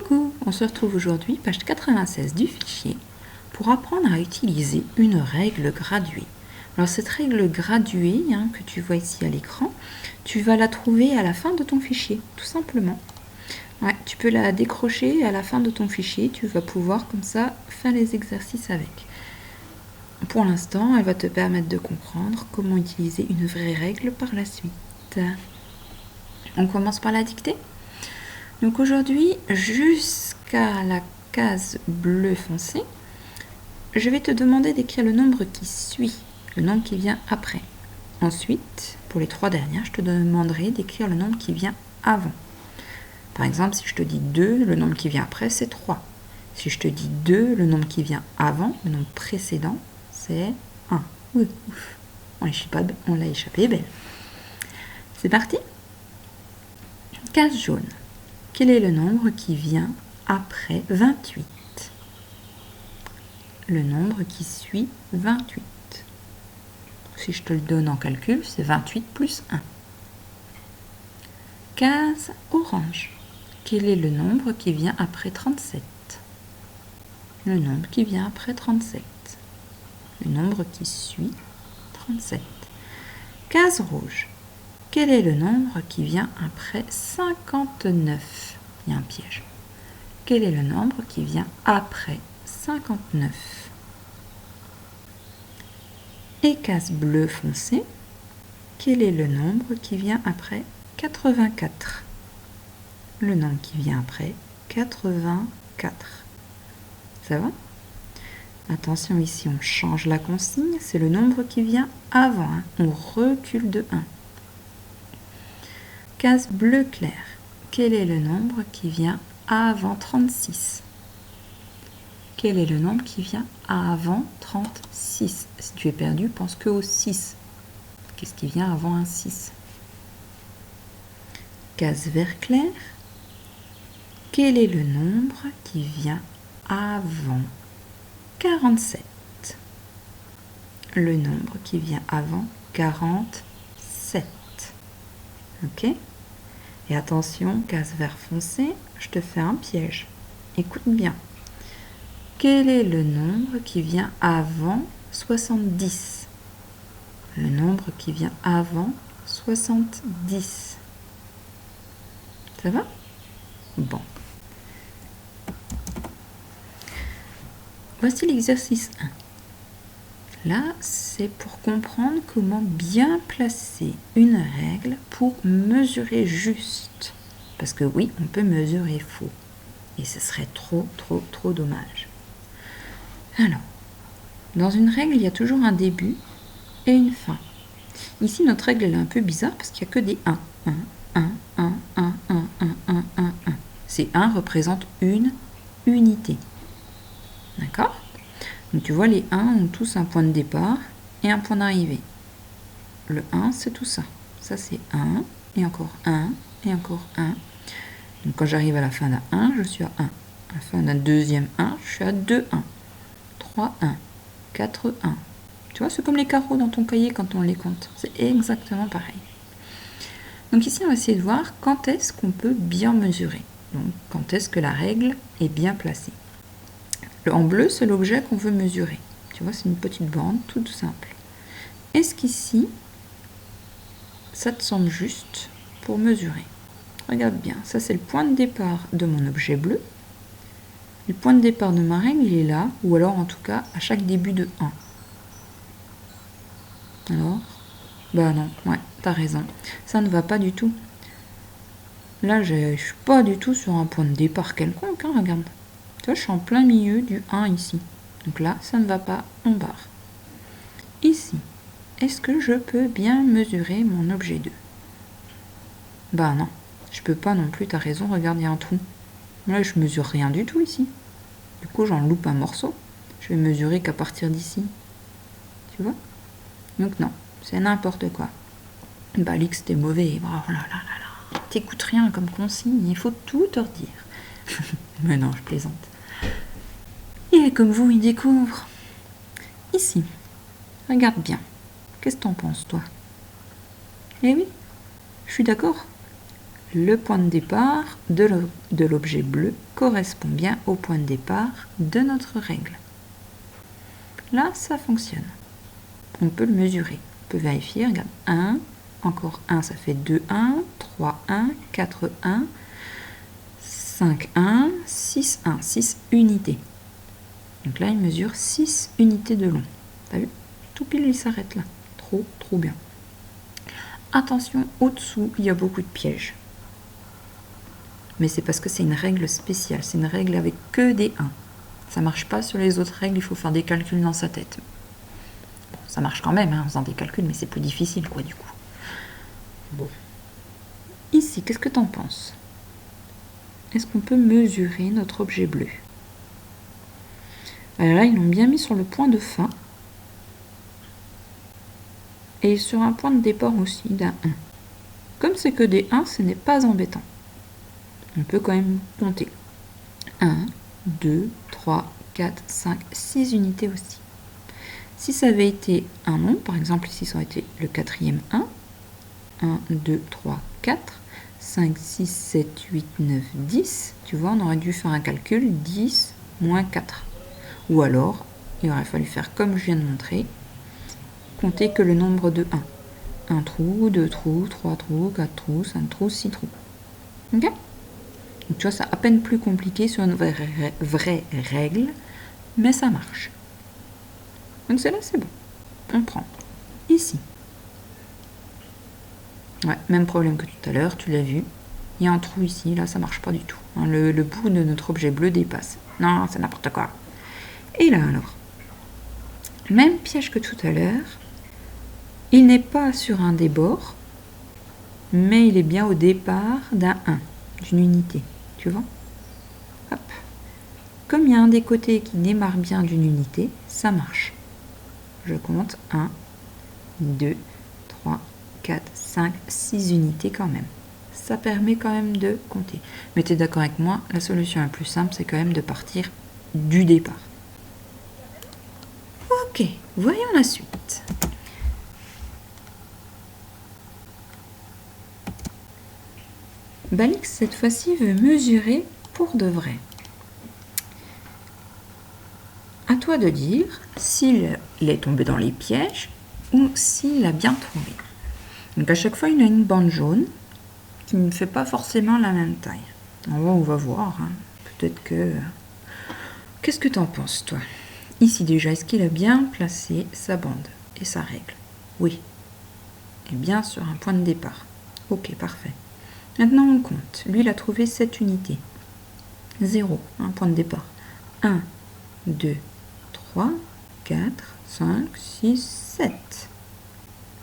Coucou, on se retrouve aujourd'hui, page 96 du fichier, pour apprendre à utiliser une règle graduée. Alors cette règle graduée que tu vois ici à l'écran, tu vas la trouver à la fin de ton fichier, tout simplement. Ouais, tu peux la décrocher à la fin de ton fichier, tu vas pouvoir comme ça faire les exercices avec. Pour l'instant, elle va te permettre de comprendre comment utiliser une vraie règle par la suite. On commence par la dictée. Donc aujourd'hui, jusqu'à la case bleu foncé, je vais te demander d'écrire le nombre qui suit, le nombre qui vient après. Ensuite, pour les 3 dernières, je te demanderai d'écrire le nombre qui vient avant. Par exemple, si je te dis 2, le nombre qui vient après, c'est 3. Si je te dis 2, le nombre qui vient avant, le nombre précédent, c'est 1. Ouf, on l'a échappé belle. C'est parti. Case jaune. Quel est le nombre qui vient après 28? Le nombre qui suit 28. Si je te le donne en calcul, c'est 28 plus 1. Case orange. Quel est le nombre qui vient après 37? Le nombre qui vient après 37. Le nombre qui suit 37. Case rouge. Quel est le nombre qui vient après 59? Il y a un piège. Quel est le nombre qui vient après 59? Et case bleu foncé. Quel est le nombre qui vient après 84? Le nombre qui vient après 84. Ça va? Attention, ici on change la consigne. C'est le nombre qui vient avant. On recule de 1. Case bleu clair. Quel est le nombre qui vient avant 36? Quel est le nombre qui vient avant 36? Si tu es perdu, pense que au 6. Qu'est-ce qui vient avant un 6? Case vert clair. Quel est le nombre qui vient avant 47? Le nombre qui vient avant 47. Ok? Et attention, case vert foncé, je te fais un piège. Écoute bien. Quel est le nombre qui vient avant 70? Le nombre qui vient avant 70. Ça va? Bon. Voici l'exercice 1. Là, c'est pour comprendre comment bien placer une règle pour mesurer juste. Parce que oui, on peut mesurer faux. Et ce serait trop dommage. Alors, dans une règle, il y a toujours un début et une fin. Ici, notre règle elle est un peu bizarre parce qu'il n'y a que des 1. 1. Ces 1 représentent une unité. D'accord? Donc tu vois, les 1 ont tous un point de départ et un point d'arrivée. Le 1, c'est tout ça. Ça, c'est 1, et encore 1, et encore 1. Donc quand j'arrive à la fin d'un 1, je suis à 1. À la fin d'un deuxième 1, je suis à 2 1. 3 1. 4 1. Tu vois, c'est comme les carreaux dans ton cahier quand on les compte. C'est exactement pareil. Donc ici, on va essayer de voir quand est-ce qu'on peut bien mesurer. Donc quand est-ce que la règle est bien placée. En bleu, c'est l'objet qu'on veut mesurer. Tu vois, c'est une petite bande toute simple. Est-ce qu'ici, ça te semble juste pour mesurer? Regarde bien, ça c'est le point de départ de mon objet bleu. Le point de départ de ma règle, il est là, ou alors en tout cas à chaque début de 1. Alors, bah non, ouais, t'as raison. Ça ne va pas du tout. Là, je suis pas du tout sur un point de départ quelconque, regarde. Tu vois, je suis en plein milieu du 1 ici. Donc là, ça ne va pas, on barre. Ici, est-ce que je peux bien mesurer mon objet 2? Bah non, je peux pas non plus, t'as raison, regarde, il y a un trou. Là, je mesure rien du tout ici. Du coup, j'en loupe un morceau. Je vais mesurer qu'à partir d'ici. Tu vois? Donc non, c'est n'importe quoi. Bah, Lix, t'es mauvais. Oh là là là là. T'écoutes rien comme consigne, il faut tout te redire. Mais non, je plaisante. Et comme vous, il découvre. Ici, regarde bien. Qu'est-ce que t'en penses, toi? Eh oui, je suis d'accord. le point de départ de l'objet bleu correspond bien au point de départ de notre règle. Là, ça fonctionne. On peut le mesurer. On peut vérifier, regarde, 1, encore 1, ça fait 2, 1, 3, 1, 4, 1, 5, 1, 6, 1, 6 unités. Donc là, il mesure 6 unités de long. T'as vu? Tout pile, il s'arrête là. Trop, trop bien. Attention, au-dessous, il y a beaucoup de pièges. Mais c'est parce que c'est une règle spéciale. C'est une règle avec que des 1. Ça marche pas sur les autres règles, il faut faire des calculs dans sa tête. Bon, ça marche quand même, hein, en faisant des calculs, mais c'est plus difficile, quoi, du coup. Bon. Ici, qu'est-ce que tu en penses? Est-ce qu'on peut mesurer notre objet bleu? Alors là, ils l'ont bien mis sur le point de fin. Et sur un point de départ aussi d'un 1. Comme c'est que des 1, ce n'est pas embêtant. On peut quand même compter. 1, 2, 3, 4, 5, 6 unités aussi. Si ça avait été un nombre, par exemple ici ça aurait été le quatrième 1, 1, 2, 3, 4, 5, 6, 7, 8, 9, 10, tu vois, on aurait dû faire un calcul, 10 moins 4. Ou alors, il aurait fallu faire comme je viens de montrer, compter que le nombre de 1. 1 trou, 2 trous, 3 trous, 4 trous, 5 trous, 6 trous. Ok? Donc tu vois, c'est à peine plus compliqué sur une vraie règle, mais ça marche. Donc celle-là, c'est bon. On prend. Ici. Ouais, même problème que tout à l'heure, tu l'as vu. Il y a un trou ici, là, ça marche pas du tout. Hein, le bout de notre objet bleu dépasse. Non, c'est n'importe quoi. Et là, alors, même piège que tout à l'heure, il n'est pas sur un des bords, mais il est bien au départ d'un 1, d'une unité. Tu vois? Hop. Comme il y a un des côtés qui démarre bien d'une unité, ça marche. Je compte 1, 2, 3, 4, 5, 6 unités quand même. Ça permet quand même de compter. Mais tu es d'accord avec moi, la solution la plus simple, c'est quand même de partir du départ. Ok, voyons la suite. Balix, cette fois-ci, veut mesurer pour de vrai. À toi de dire s'il est tombé dans les pièges ou s'il a bien trouvé. Donc à chaque fois, il a une bande jaune qui ne fait pas forcément la même taille. On va voir. Hein. Peut-être que... Qu'est-ce que tu en penses, toi? Ici déjà, est-ce qu'il a bien placé sa bande et sa règle? Oui. Et bien sur un point de départ. Ok, parfait. Maintenant, on compte. Lui, il a trouvé 7 unités. 0, un point de départ. 1, 2, 3, 4, 5, 6, 7.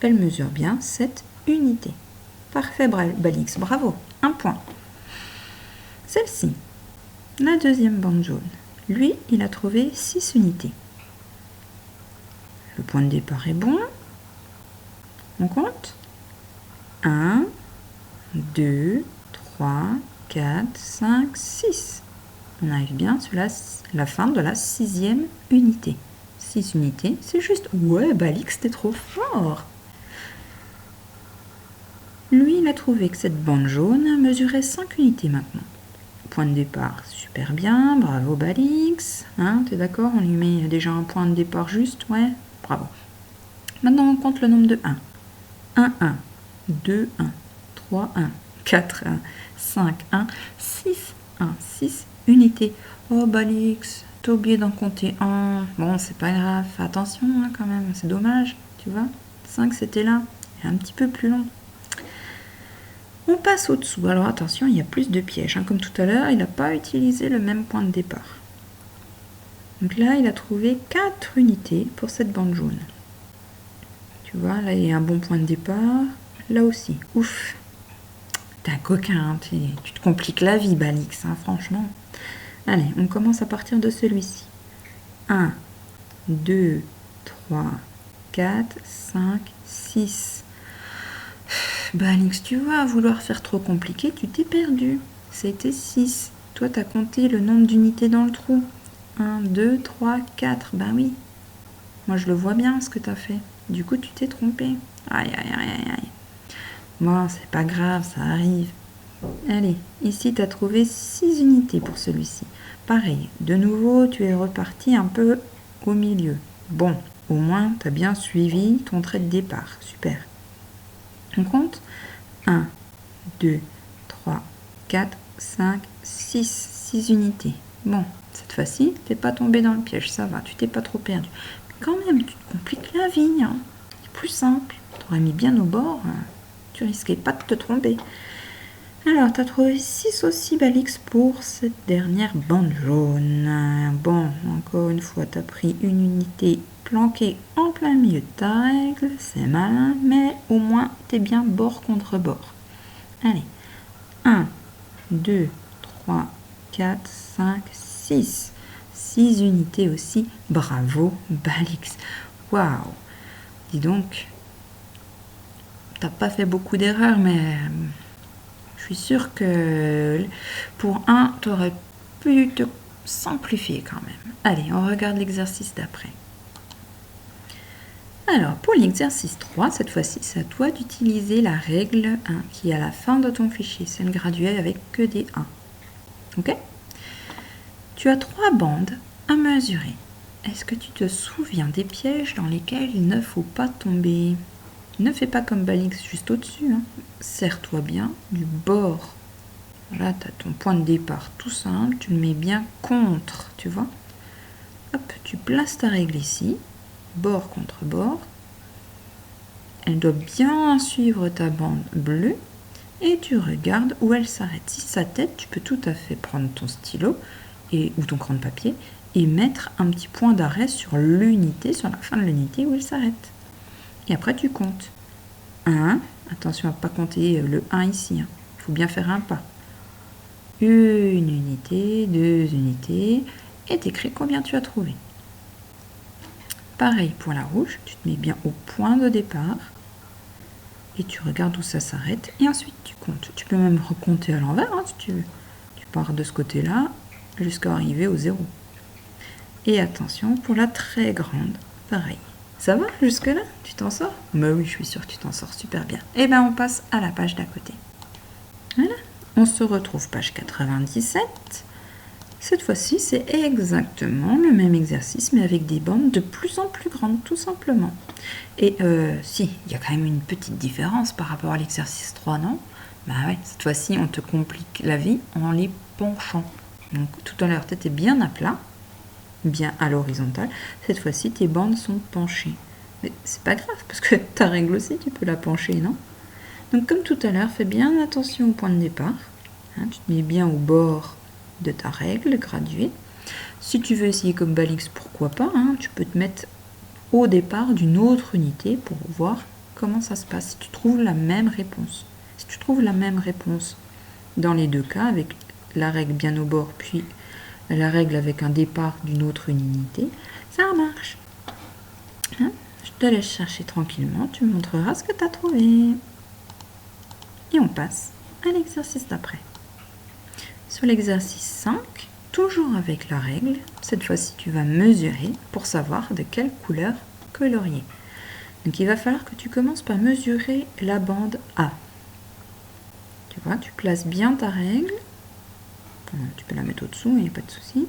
Elle mesure bien 7 unités. Parfait, Balix, bravo, un point. Celle-ci, la deuxième bande jaune. Lui, il a trouvé 6 unités. Le point de départ est bon. On compte. 1, 2, 3, 4, 5, 6. On arrive bien sur la fin de la 6e unité. 6 unités, c'est juste... Ouais, Balix, t'es trop fort. Lui, il a trouvé que cette bande jaune mesurait 5 unités maintenant. Point de départ, super bien, bravo Balix. Hein, t'es d'accord? On lui met déjà un point de départ juste, ouais, bravo. Maintenant, on compte le nombre de 1. 1, 1, 2, 1, 3, 1, 4, 1, 5, 1, 6, 1, 6 unités. Oh Balix, t'as oublié d'en compter un. Bon, c'est pas grave, fais attention hein, quand même, c'est dommage, tu vois. 5, c'était là, et un petit peu plus long. On passe au-dessous. Alors attention, il y a plus de pièges. Hein. Comme tout à l'heure, il n'a pas utilisé le même point de départ. Donc là, il a trouvé 4 unités pour cette bande jaune. Tu vois, là, il y a un bon point de départ. Là aussi. Ouf. T'es un coquin. Hein. Tu te compliques la vie, Balix, hein, franchement. Allez, on commence à partir de celui-ci. 1, 2, 3, 4, 5, 6. Balix, tu vois, à vouloir faire trop compliqué, tu t'es perdu. C'était 6. Toi, tu as compté le nombre d'unités dans le trou. 1, 2, 3, 4. Ben oui. Moi, je le vois bien, ce que tu as fait. Du coup, tu t'es trompé. Aïe, aïe, aïe, aïe. Bon, c'est pas grave, ça arrive. Allez, ici, tu as trouvé 6 unités pour celui-ci. Pareil, de nouveau, tu es reparti un peu au milieu. Bon, au moins, tu as bien suivi ton trait de départ. Super. On compte 1, 2, 3, 4, 5, 6. 6 unités. Bon, cette fois-ci, tu n'es pas tombé dans le piège, ça va, tu t'es pas trop perdu. Mais quand même, tu te compliques la vie. Hein. C'est plus simple. Tu aurais mis bien au bord, tu risquais pas de te tromper. Alors, tu as trouvé 6 aussi, Balix, pour cette dernière bande jaune. Bon, encore une fois, tu as pris une unité planquée en plein milieu de ta règle. C'est malin, mais au moins, tu es bien bord contre bord. Allez, 1, 2, 3, 4, 5, 6. 6 unités aussi. Bravo, Balix. Waouh! Dis donc, t'as pas fait beaucoup d'erreurs, mais je suis sûre que pour un, tu aurais pu te simplifier quand même. Allez, on regarde l'exercice d'après. Alors, pour l'exercice 3, cette fois-ci, c'est à toi d'utiliser la règle 1 qui est à la fin de ton fichier, celle graduée avec que des 1. Ok? Tu as 3 bandes à mesurer. Est-ce que tu te souviens des pièges dans lesquels il ne faut pas tomber? Ne fais pas comme Balix juste au-dessus. Hein. Serre-toi bien du bord. Là, tu as ton point de départ tout simple. Tu le mets bien contre, tu vois. Hop, tu places ta règle ici, bord contre bord. Elle doit bien suivre ta bande bleue. Et tu regardes où elle s'arrête. Si ça tête, tu peux tout à fait prendre ton stylo ou ton crayon de papier et mettre un petit point d'arrêt sur l'unité, sur la fin de l'unité où elle s'arrête. Et après, tu comptes. 1, attention à ne pas compter le 1 ici, il faut bien faire un pas. Une unité, 2 unités, et t'écris combien tu as trouvé. Pareil pour la rouge, tu te mets bien au point de départ, et tu regardes où ça s'arrête, et ensuite tu comptes. Tu peux même recompter à l'envers si tu veux. Tu pars de ce côté-là jusqu'à arriver au 0. Et attention, pour la très grande, pareil. Ça va jusque-là? Tu t'en sors? Bah oui, je suis sûre que tu t'en sors super bien. Et ben on passe à la page d'à côté. Voilà, on se retrouve page 97. Cette fois-ci, c'est exactement le même exercice, mais avec des bandes de plus en plus grandes, tout simplement. Et si, il y a quand même une petite différence par rapport à l'exercice 3, non? Bah ouais, cette fois-ci, on te complique la vie en les penchant. Donc tout à l'heure, tu étais bien à plat, bien à l'horizontale. Cette fois-ci, tes bandes sont penchées. Mais c'est pas grave, parce que ta règle aussi, tu peux la pencher, non? Donc comme tout à l'heure, fais bien attention au point de départ. Hein, tu te mets bien au bord de ta règle graduée. Si tu veux essayer comme Balix, pourquoi pas, hein, tu peux te mettre au départ d'une autre unité pour voir comment ça se passe. Si tu trouves la même réponse. Si tu trouves la même réponse dans les deux cas, avec la règle bien au bord, puis la règle avec un départ d'une autre unité, ça marche. Hein, je te laisse chercher tranquillement, tu me montreras ce que tu as trouvé. Et on passe à l'exercice d'après. Sur l'exercice 5, toujours avec la règle, cette fois-ci tu vas mesurer pour savoir de quelle couleur colorier. Donc il va falloir que tu commences par mesurer la bande A. Tu vois, tu places bien ta règle. Tu peux la mettre au-dessous, il n'y a pas de souci.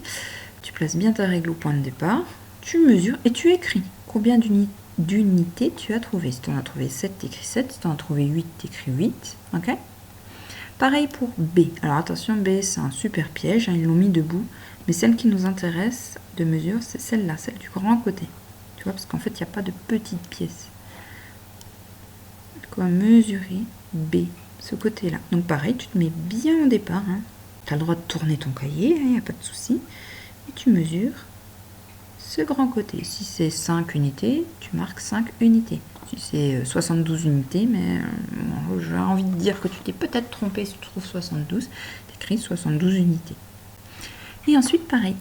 Tu places bien ta règle au point de départ. Tu mesures et tu écris combien d'unités tu as trouvé. Si tu en as trouvé 7, tu écris 7. Si tu en as trouvé 8, tu écris 8. Ok ? Pareil pour B. Alors attention, B, c'est un super piège. Ils l'ont mis debout. Mais celle qui nous intéresse de mesure, c'est celle-là, celle du grand côté. Tu vois, parce qu'en fait, il n'y a pas de petites pièces. Donc on va mesurer B, ce côté-là. Donc pareil, tu te mets bien au départ. Tu as le droit de tourner ton cahier, il n'y a pas de souci. Et tu mesures ce grand côté. Si c'est 5 unités, tu marques 5 unités. Si c'est 72 unités, mais j'ai envie de dire que tu t'es peut-être trompé si tu trouves 72, tu écris 72 unités. Et ensuite, pareil,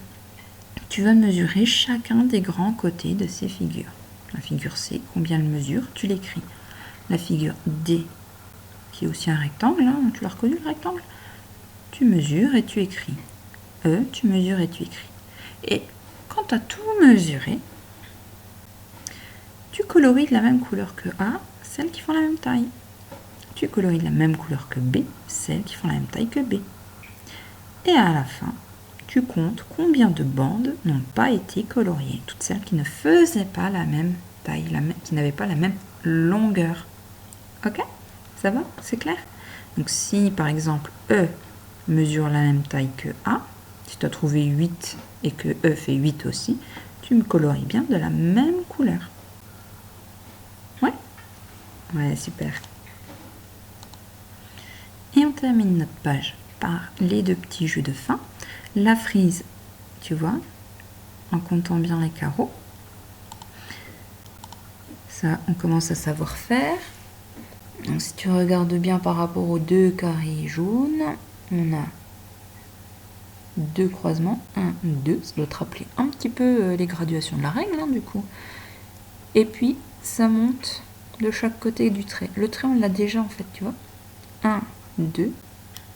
tu vas mesurer chacun des grands côtés de ces figures. La figure C, combien elle mesure, tu l'écris. La figure D, qui est aussi un rectangle, tu l'as reconnu le rectangle? Tu mesures et tu écris. E, tu mesures et tu écris. Et quand tu as tout mesuré, tu colories de la même couleur que A, celles qui font la même taille. tu colories de la même couleur que B, celles qui font la même taille que B. Et à la fin, tu comptes combien de bandes n'ont pas été coloriées, toutes celles qui ne faisaient pas la même taille, qui n'avaient pas la même longueur. Ok? Ça va? C'est clair? Donc si par exemple E mesure la même taille que A, si tu as trouvé 8 et que E fait 8 aussi, tu me colories bien de la même couleur. Ouais? Ouais, super. Et on termine notre page par les deux petits jeux de fin. La frise, tu vois, en comptant bien les carreaux. Ça, on commence à savoir faire. Donc si tu regardes bien par rapport aux deux carrés jaunes, on a deux croisements, 1, 2, ça doit te rappeler un petit peu les graduations de la règle, hein, du coup. Et puis, ça monte de chaque côté du trait. Le trait, on l'a déjà, en fait, tu vois. 1, 2,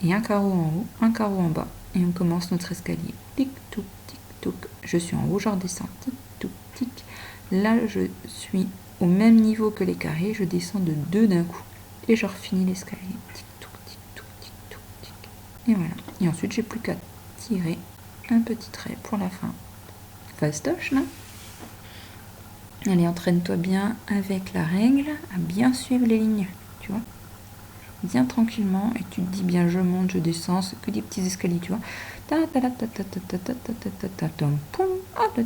et un carreau en haut, un carreau en bas. Et on commence notre escalier. Tic, touc, tic, touc. Je suis en haut, je redescends. Tic, touc, tic. Là, je suis au même niveau que les carrés. Je descends de 2 d'un coup. Et je refinis l'escalier. Tic, touc, tic, touc, tic, touc, tic. Et voilà. Et ensuite, j'ai plus qu'à tirer un petit trait pour la fin. Fastoche, là. Allez, entraîne-toi bien avec la règle, à bien suivre les lignes, tu vois. Bien tranquillement, et tu te dis bien, je monte, je descends, c'est que des petits escaliers, tu vois. Ah, bah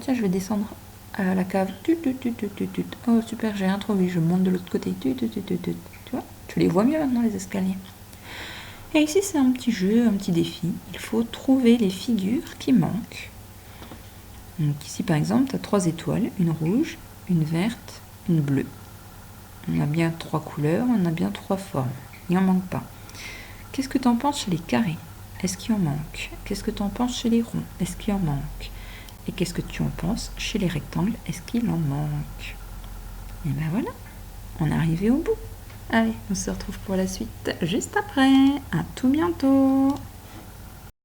tiens, je vais descendre à la cave. Oh, super, j'ai rien trouvé, je monte de l'autre côté. Tu vois, tu les vois mieux maintenant, les escaliers. Et ici, c'est un petit jeu, un petit défi. Il faut trouver les figures qui manquent. Donc ici, par exemple, tu as 3 étoiles, une rouge, une verte, une bleue. On a bien 3 couleurs, on a bien 3 formes. Il n'en manque pas. Qu'est-ce que tu en penses chez les carrés? Est-ce qu'il en manque? Qu'est-ce que tu en penses chez les ronds? Est-ce qu'il en manque? Et qu'est-ce que tu en penses chez les rectangles? Est-ce qu'il en manque? Et ben voilà, on est arrivé au bout. Allez, on se retrouve pour la suite juste après. À tout bientôt.